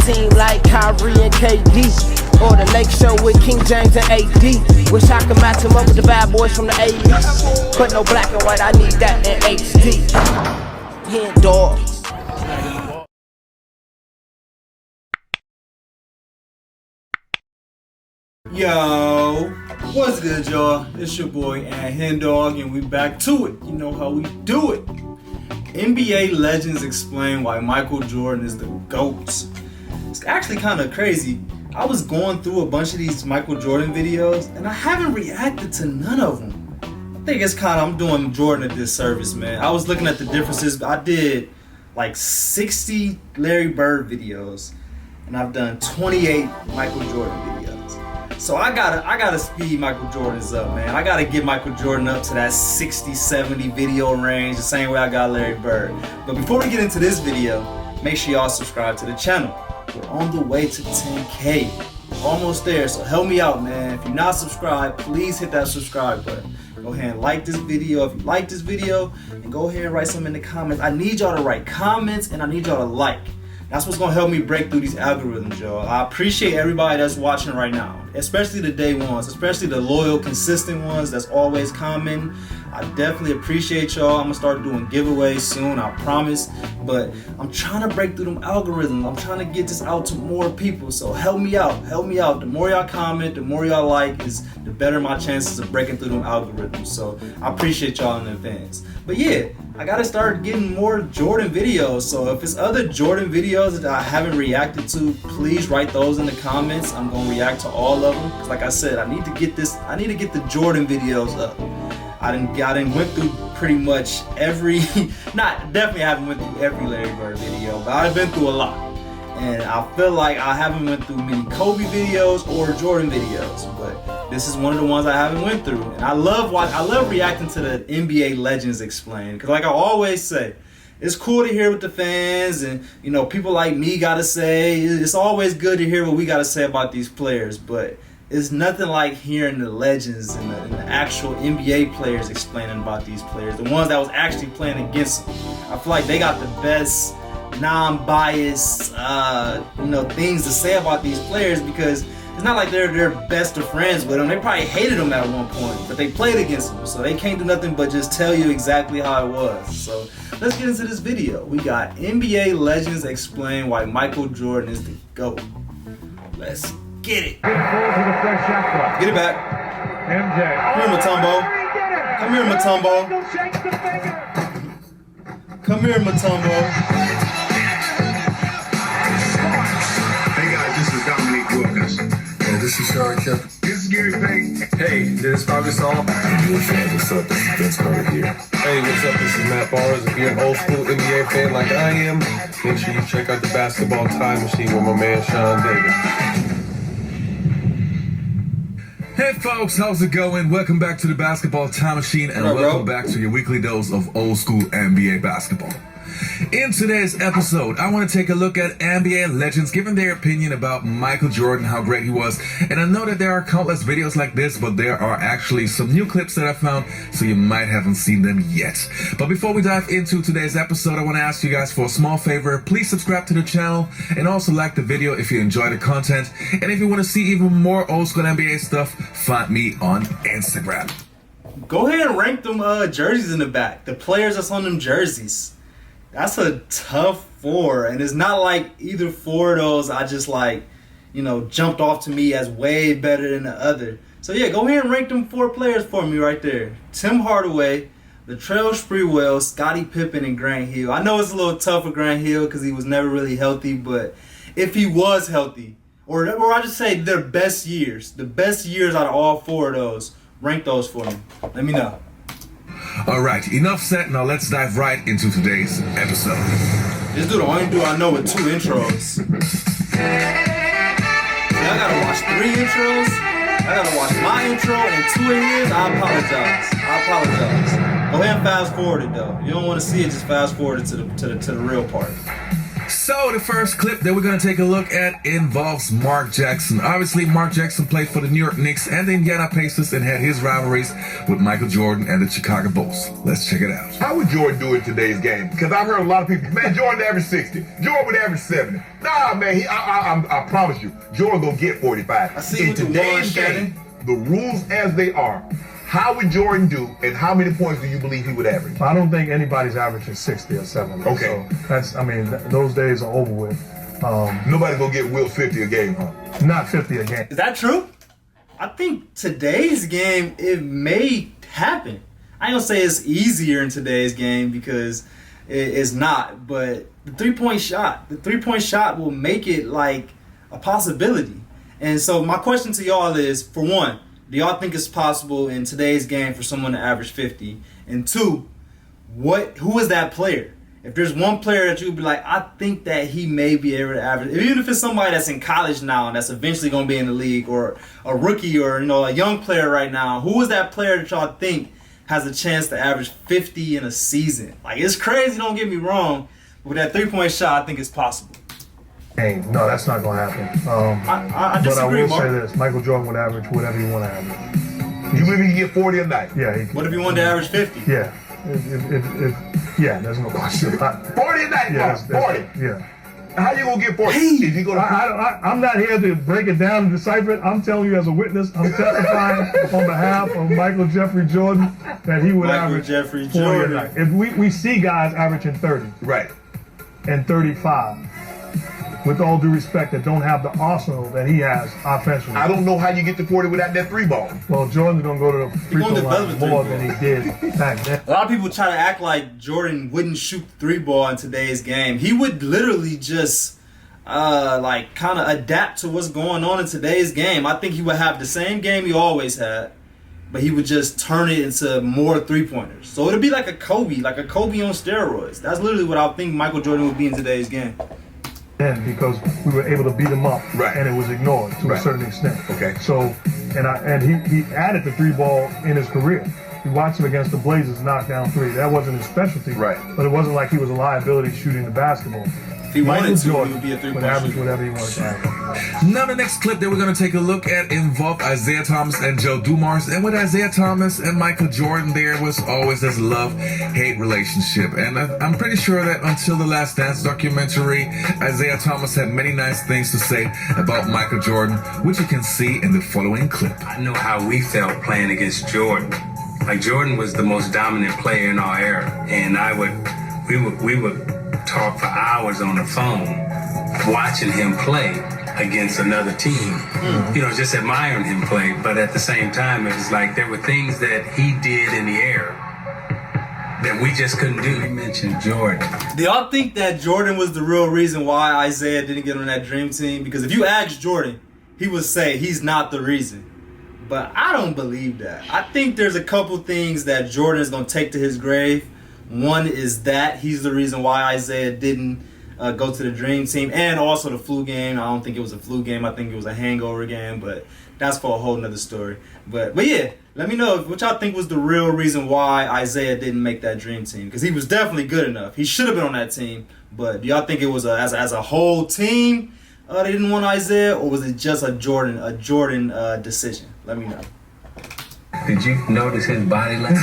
team like Kyrie and KD, or the Lake Show with King James and AD. Wish I could match him up with the bad boys from the 80s, but no black and white, I need that in HD. HenDawgz. Yo, what's good, y'all? It's your boy HenDawgz, and we back to it. You know how we do it. NBA legends explain why Michael Jordan is the GOAT. It's actually kind of crazy. I was going through a bunch of these Michael Jordan videos, and I haven't reacted to none of them. I think it's I'm doing Jordan a disservice, man. I was looking at the differences. I did like 60 Larry Bird videos, and I've done 28 Michael Jordan videos. So I gotta speed Michael Jordan's up, man. I gotta get Michael Jordan up to that 60, 70 video range, the same way I got Larry Bird. But before we get into this video, make sure y'all subscribe to the channel. We're on the way to 10K. Almost there, so help me out, man. If you're not subscribed, please hit that subscribe button. Go ahead and like this video if you like this video, and go ahead and write something in the comments. I need y'all to write comments, and I need y'all to like. That's what's gonna help me break through these algorithms, y'all. I appreciate everybody that's watching right now, especially the day ones, especially the loyal, consistent ones that's always commenting. I definitely appreciate y'all. I'm gonna start doing giveaways soon, I promise. But I'm trying to break through them algorithms. I'm trying to get this out to more people. So help me out, help me out. The more y'all comment, the more y'all like, the better my chances of breaking through them algorithms. So I appreciate y'all in advance. But yeah, I gotta start getting more Jordan videos. So if it's other Jordan videos that I haven't reacted to, please write those in the comments. I'm gonna react to all of them. Cause like I said, I need to get the Jordan videos up. I done went through pretty much every, definitely haven't went through every Larry Bird video, but I've been through a lot. And I feel like I haven't went through many Kobe videos or Jordan videos, but this is one of the ones I haven't went through. And I love reacting to the NBA legends explain, because like I always say, it's cool to hear what the fans and people like me gotta say. It's always good to hear what we gotta say about these players, but it's nothing like hearing the legends and the actual NBA players explaining about these players, the ones that was actually playing against them. I feel like they got the best non-biased things to say about these players, because it's not like they're best of friends with them. They probably hated them at one point, but they played against them, so they can't do nothing but just tell you exactly how it was. So let's get into this video. We got NBA legends explain why Michael Jordan is the GOAT. Let's get it. Get it back. MJ. Come here, Matumbo. Come here, Matumbo. Come here, Matumbo. Hey guys, this is Dominique Wilkins. Hey, this is Sean Kemp. This is Gary Payton. Hey, this is Bobby Saul. NBA fans, what's up? This is Vince Carter here. Hey, what's up? This is Matt Barnes. If you're an old school NBA fan like I am, make sure you check out the Basketball Time Machine with my man Sean Davis. Hey folks, how's it going? Welcome back to the Basketball Time Machine, and welcome back to your weekly dose of old school NBA basketball. In today's episode, I want to take a look at NBA legends giving their opinion about Michael Jordan, how great he was. And I know that there are countless videos like this, but there are actually some new clips that I found, so you might haven't seen them yet. But before we dive into today's episode, I want to ask you guys for a small favor. Please subscribe to the channel and also like the video if you enjoy the content. And if you want to see even more old school NBA stuff, find me on Instagram. Go ahead and rank them jerseys in the back. The players that's on them jerseys. That's a tough four, and it's not like either four of those I just jumped off to me as way better than the other. So yeah, go ahead and rank them four players for me right there. Tim Hardaway, Latrell Sprewell, Scottie Pippen, and Grant Hill. I know it's a little tough for Grant Hill because he was never really healthy, but if he was healthy, or I just say their best years, the best years out of all four of those, rank those for me. Let me know. Alright, enough said. Now let's dive right into today's episode. This dude the only dude I know with 2 intros. I gotta watch 3 intros. I gotta watch my intro and 2 of his. I apologize. Go ahead and fast forward it though. You don't want to see it, just fast forward it to the real part. So the first clip that we're going to take a look at involves Mark Jackson. Obviously, Mark Jackson played for the New York Knicks and the Indiana Pacers and had his rivalries with Michael Jordan and the Chicago Bulls. Let's check it out. How would Jordan do in today's game? Because I've heard a lot of people, man, Jordan averaged 60. Jordan would average 70. Nah, man, I promise you, Jordan gonna get 45. I see in what you today's want, game, the rules as they are, how would Jordan do, and how many points do you believe he would average? I don't think anybody's averaging 60 or 70. Okay. So that's, those days are over with. Nobody's gonna get Will 50 a game, huh? Not 50 a game. Is that true? I think today's game, it may happen. I ain't gonna say it's easier in today's game because it's not, but the three-point shot will make it like a possibility. And so my question to y'all is, for one, do y'all think it's possible in today's game for someone to average 50? And two, who is that player? If there's one player that you would be like, I think that he may be able to average, even if it's somebody that's in college now and that's eventually going to be in the league, or a rookie, or a young player right now, who is that player that y'all think has a chance to average 50 in a season? Like, it's crazy, don't get me wrong, but with that three-point shot, I think it's possible. Hey, no, that's not going to happen. I but I disagree, will Mark. say this. Michael Jordan would average whatever he want to average. You believe he can get 40 a night? Yeah, he could. What if he wanted to average 50? Yeah. Yeah, there's no question. 40 a night, Yeah, Mark, 40. Yeah. How you gonna get 40? Is he gonna? I'm not here to break it down and decipher it. I'm telling you as a witness, I'm testifying on behalf of Michael Jeffrey Jordan that he would Michael average Jeffrey 40 Jordan. a night. If we see guys averaging 30 Right. and 35, with all due respect, that don't have the arsenal that he has offensively. I don't know how you get to 40 without that three ball. Well, Jordan's going to go to the free gonna throw develop line the more three than he did back then. A lot of people try to act like Jordan wouldn't shoot the three ball in today's game. He would literally just kind of adapt to what's going on in today's game. I think he would have the same game he always had, but he would just turn it into more three-pointers. So it'd be like a Kobe on steroids. That's literally what I think Michael Jordan would be in today's game. Because we were able to beat him up, Right. and it was ignored to Right. a certain extent. Okay. So, and he added the three ball in his career. You watched him against the Blazers knock down three. That wasn't his specialty. Right. But it wasn't like he was a liability shooting the basketball. If he Michael wanted to, Jordan he would be a would three-point average shooter. whatever he wanted to average. Now the next clip that we're going to take a look at involved Isaiah Thomas and Joe Dumars. And with Isaiah Thomas and Michael Jordan, there was always this love-hate relationship. And I'm pretty sure that until the Last Dance documentary, Isaiah Thomas had many nice things to say about Michael Jordan, which you can see in the following clip. I know how we felt playing against Jordan. Like, Jordan was the most dominant player in our era, and we would talk for hours on the phone watching him play against another team. Just admiring him play. But at the same time, it was like there were things that he did in the air that we just couldn't do. You mentioned Jordan. Do y'all think that Jordan was the real reason why Isaiah didn't get on that dream team? Because if you ask Jordan, he would say he's not the reason. But I don't believe that. I think there's a couple things that Jordan is going to take to his grave. One is that he's the reason why Isaiah didn't go to the dream team, and also the flu game. I don't think it was a flu game. I think it was a hangover game, but that's for a whole nother story. But yeah, let me know what y'all think was the real reason why Isaiah didn't make that dream team, because he was definitely good enough. He should have been on that team. But do y'all think it was as a whole team they didn't want Isaiah, or was it just a Jordan decision? Let me know. Did you notice his body language?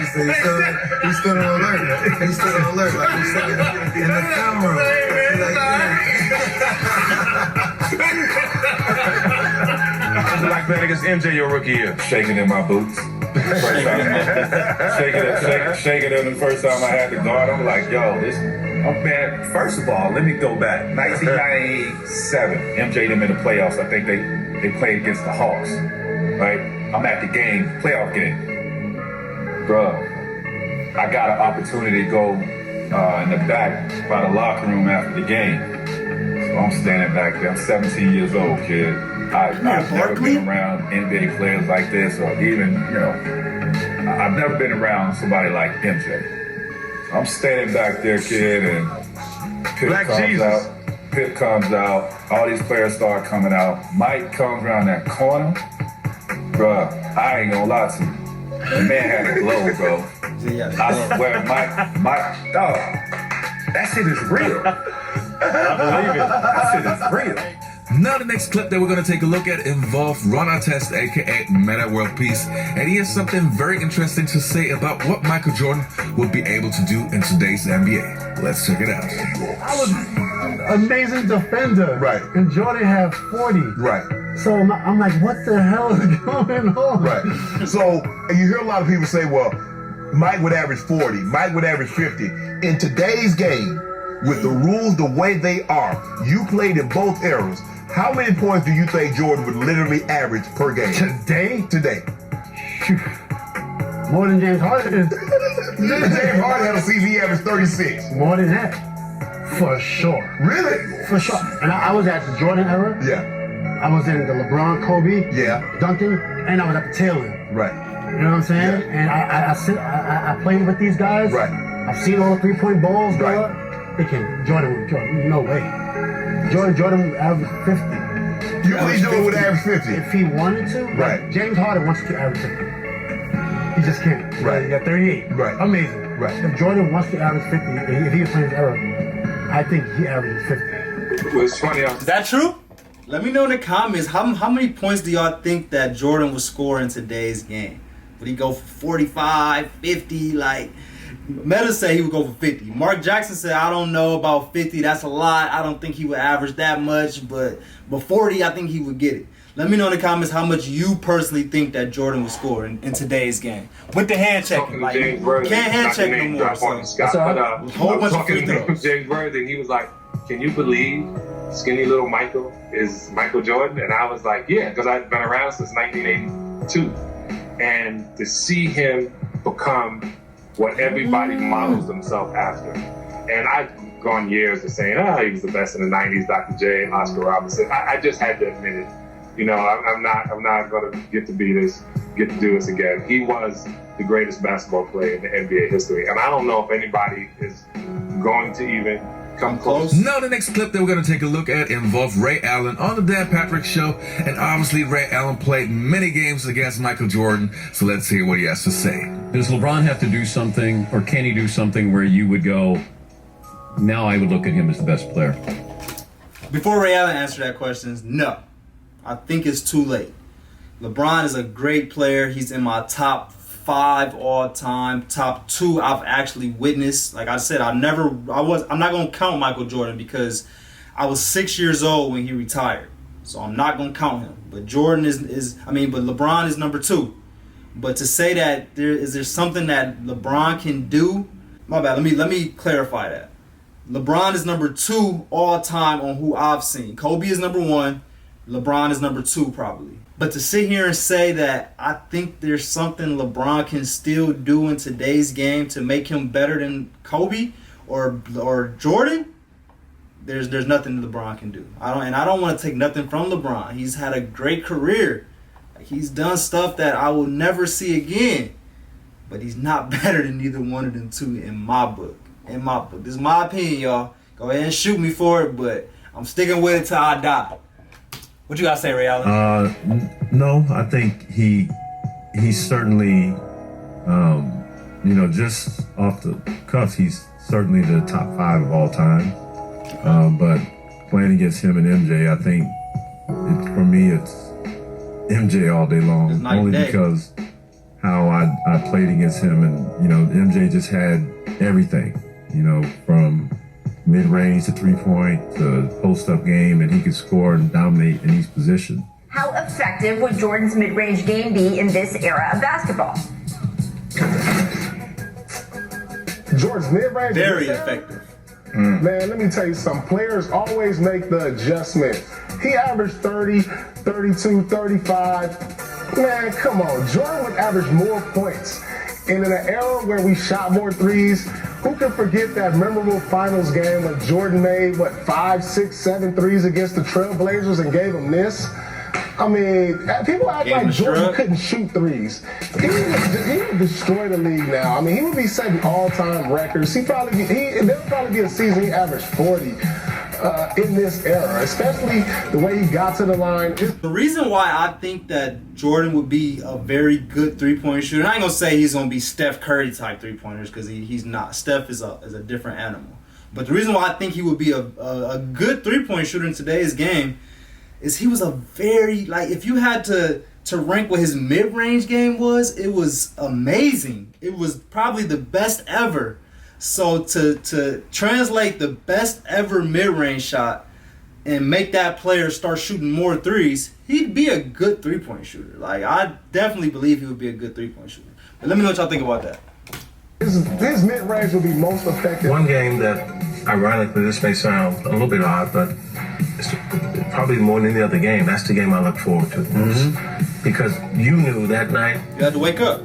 He's still on alert. He's still on alert, like he's sitting in the film room. Black man against MJ your rookie year. Shaking in my boots. First time, shaking in the first time I had to guard. I'm like, yo, man, first of all, let me go back. 1997, MJ them in the playoffs. I think they played against the Hawks, right? I'm at the game, playoff game. Bruh, I got an opportunity to go in the back by the locker room after the game. So I'm standing back there. I'm 17 years old, kid. I've never been around NBA players like this, or even, I've never been around somebody like MJ. So I'm standing back there, kid, and Pip comes out. All these players start coming out. Mike comes around that corner. Bruh, I ain't gonna lie to you. The man had a glow, bro. Yeah. I don't where Mike, dog. That shit is real. I believe it. That shit is real. Now the next clip that we're going to take a look at involves Ron Artest, aka Metta World Peace, and he has something very interesting to say about what Michael Jordan would be able to do in today's NBA. Let's check it out. I was an amazing defender. Right. And Jordan had 40. Right. So I'm like, what the hell is going on? Right. So you hear a lot of people say, well, Mike would average 40, Mike would average 50. In today's game, with the rules the way they are, you played in both eras. How many points do you think Jordan would literally average per game? Today. More than James Harden. James Harden had a season he averaged 36. More than that. For sure. Really? For sure. And I was at the Jordan era. Yeah. I was in the LeBron, Kobe, Yeah. Duncan, and I was at the tail end. Right. You know what I'm saying? Yeah. And I played with these guys. Right. I've seen all the 3-point balls go Right. up. Jordan, no way. Jordan averaged 50. You believe Jordan would average 50? If he wanted to. Right. Like James Harden wants to average 50. He just can't. Right. He got 38. Right. Amazing. Right. If Jordan wants to average 50, if he was playing his era, I think he averages 50. It was funny. Is that true? Let me know in the comments, how many points do y'all think that Jordan would score in today's game? Would he go for 45, 50? Like, Metta said he would go for 50. Mark Jackson said, I don't know about 50. That's a lot. I don't think he would average that much. But 40, I think he would get it. Let me know in the comments how much you personally think that Jordan would score in today's game. With the hand checking. Like, you can't hand check no more. So. Whole bunch of free throws. James Worthy, he was like, can you believe skinny little Michael is Michael Jordan? And I was like, yeah, because I've been around since 1982. And to see him become what everybody models themselves after. And I've gone years of saying, he was the best in the 90s, Dr. J, Oscar Robertson. I just had to admit it. You know, I'm not going to get to do this again. He was the greatest basketball player in the NBA history. And I don't know if anybody is going to even come close. Now the next clip that we're going to take a look at involves Ray Allen on the Dan Patrick Show. And obviously Ray Allen played many games against Michael Jordan. So let's hear what he has to say. Does LeBron have to do something, or can he do something where you would go, now I would look at him as the best player? Before Ray Allen answered that question, no. I think it's too late. LeBron is a great player. He's in my top 5 all time, top 2 I've actually witnessed. Like I said, I'm not gonna count Michael Jordan because I was 6 years old when he retired. So I'm not gonna count him. But Jordan but LeBron is number 2. But to say that there's something that LeBron can do, my bad. Let me clarify that. LeBron is number 2 all time on who I've seen. Kobe is number 1. LeBron is number 2 probably. But to sit here and say that I think there's something LeBron can still do in today's game to make him better than Kobe or Jordan, there's nothing LeBron can do. I don't want to take nothing from LeBron. He's had a great career. He's done stuff that I will never see again. But he's not better than either one of them two in my book. This is my opinion, y'all. Go ahead and shoot me for it, but I'm sticking with it till I die. What you gotta say, Ray Allen? No, I think he certainly, just off the cuff, he's certainly the top 5 of all time. But playing against him and MJ, I think for me it's MJ all day long, only because how I played against him, and MJ just had everything, from mid-range to 3-point to post-up game, and he could score and dominate in each position. How effective would Jordan's mid-range game be in this era of basketball? Jordan's mid-range? Very effective. Man, let me tell you something. Players always make the adjustment. He averaged 30, 32, 35. Man, come on. Jordan would average more points. And in an era where we shot more threes, who can forget that memorable finals game when Jordan made, 5, 6, 7 threes against the Trailblazers and gave them this? I mean, people act like Jordan couldn't shoot threes. He would destroy the league now. I mean, he would be setting all-time records. There'll probably be a season he averaged 40. in this era, especially the way he got to the line. The reason why I think that Jordan would be a very good three-point shooter, I ain't gonna say he's gonna be Steph Curry type three-pointers because he's not. Steph is a different animal. But the reason why I think he would be a good three-point shooter in today's game is he was a very, like, if you had to rank what his mid-range game was, it was amazing. It was probably the best ever. So to translate the best ever mid-range shot and make that player start shooting more threes, he'd be a good three-point shooter. Like, I definitely believe he would be a good three-point shooter. But let me know what y'all think about that. His mid-range will be most effective. One game that, ironically, this may sound a little bit odd, but it's probably more than any other game. That's the game I look forward to most. Because you knew that night You had to wake up.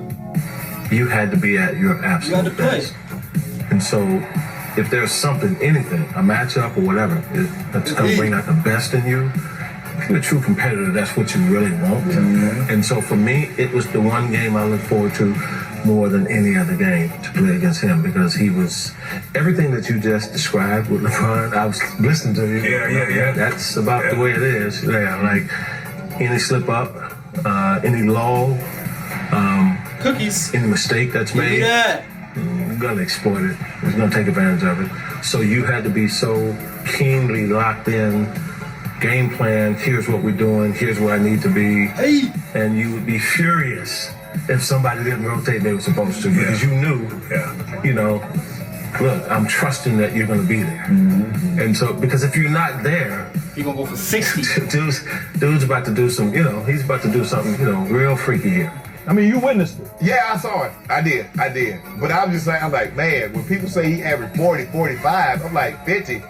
you had to be at your absolute You had to play. best. And so if there's something, anything, a matchup or whatever, that's going to bring out the best in you, if you're a true competitor, that's what you really want. And so for me, it was the one game I look forward to more than any other game to play against him, because he was everything that you just described with LeBron. I was listening to you. Yeah. That's about the way it is. Yeah, like any slip up, any lull, cookies, any mistake that's made. You're gonna exploit it. You're gonna take advantage of it. So you had to be so keenly locked in. Game plan. Here's what we're doing. Here's where I need to be. And you would be furious if somebody didn't rotate they were supposed to, because you knew, you know, look, I'm trusting that you're going to be there. And so, because if you're not there, you're going to go for 60. Dude's about to do some, you know, he's about to do something, you know, real freaky here. I mean, you witnessed it. Yeah, I saw it. I did. But I'm just saying, I'm like, man, when people say he averaged 40, 45, I'm like, 50.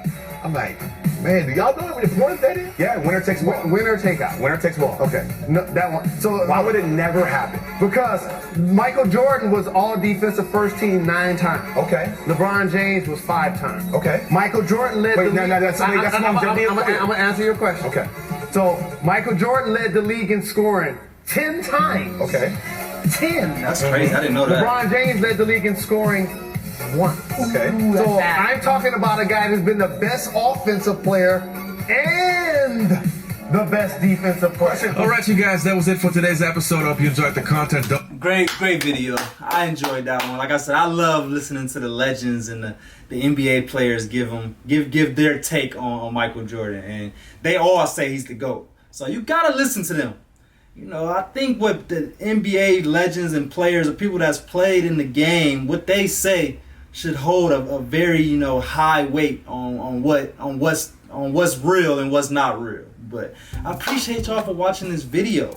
I'm like, man, do y'all know how many points that is? Yeah, winner takes ball. Winner take out. Winner takes ball. Okay. No, that one. So why would it never happen? Because Michael Jordan was all defensive first team 9 times. Okay. LeBron James was 5 times. Okay. Michael Jordan led the league. I'm gonna answer your question. Okay. So Michael Jordan led the league in scoring 10 times. Okay. 10. That's crazy. I didn't know that. LeBron James led the league in scoring once. Okay. So I'm talking about a guy who's been the best offensive player and the best defensive player. All right, you guys, that was it for today's episode. I hope you enjoyed the content. Great video. I enjoyed that one. Like I said, I love listening to the legends and the NBA players give their take on Michael Jordan, and they all say he's the GOAT. So you gotta listen to them. You know, I think what the NBA legends and players or people that's played in the game, what they say should hold a very, you know, high weight on what's real and what's not real. But I appreciate y'all for watching this video.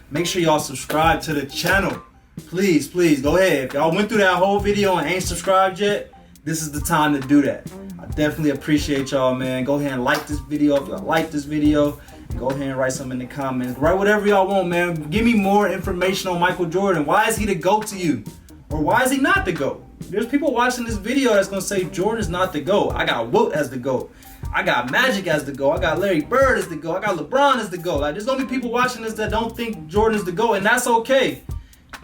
Make sure y'all subscribe to the channel. Please go ahead. If y'all went through that whole video and ain't subscribed yet, this is the time to do that. I definitely appreciate y'all, man. Go ahead and like this video if y'all like this video. Go ahead and write something in the comments. Write whatever y'all want, man. Give me more information on Michael Jordan. Why is he the GOAT to you? Or why is he not the GOAT? There's people watching this video that's going to say Jordan's not the GOAT. I got Wilt as the GOAT. I got Magic as the GOAT. I got Larry Bird as the GOAT. I got LeBron as the GOAT. Like, there's going to be people watching this that don't think Jordan's the GOAT, and that's okay.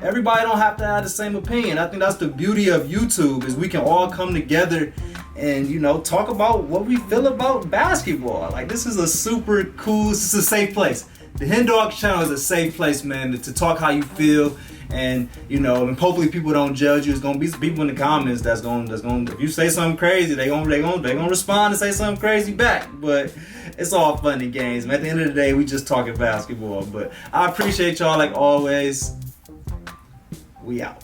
Everybody don't have to have the same opinion. I think that's the beauty of YouTube, is we can all come together and, you know, talk about what we feel about basketball. Like, this is a super cool, this is a safe place. The HenDawgz channel is a safe place, man, to talk how you feel. And, you know, and hopefully people don't judge you. It's gonna be some people in the comments that's gonna if you say something crazy, they gonna respond and say something crazy back. But it's all fun and games, man. At the end of the day, we just talking basketball. But I appreciate y'all like always. We out.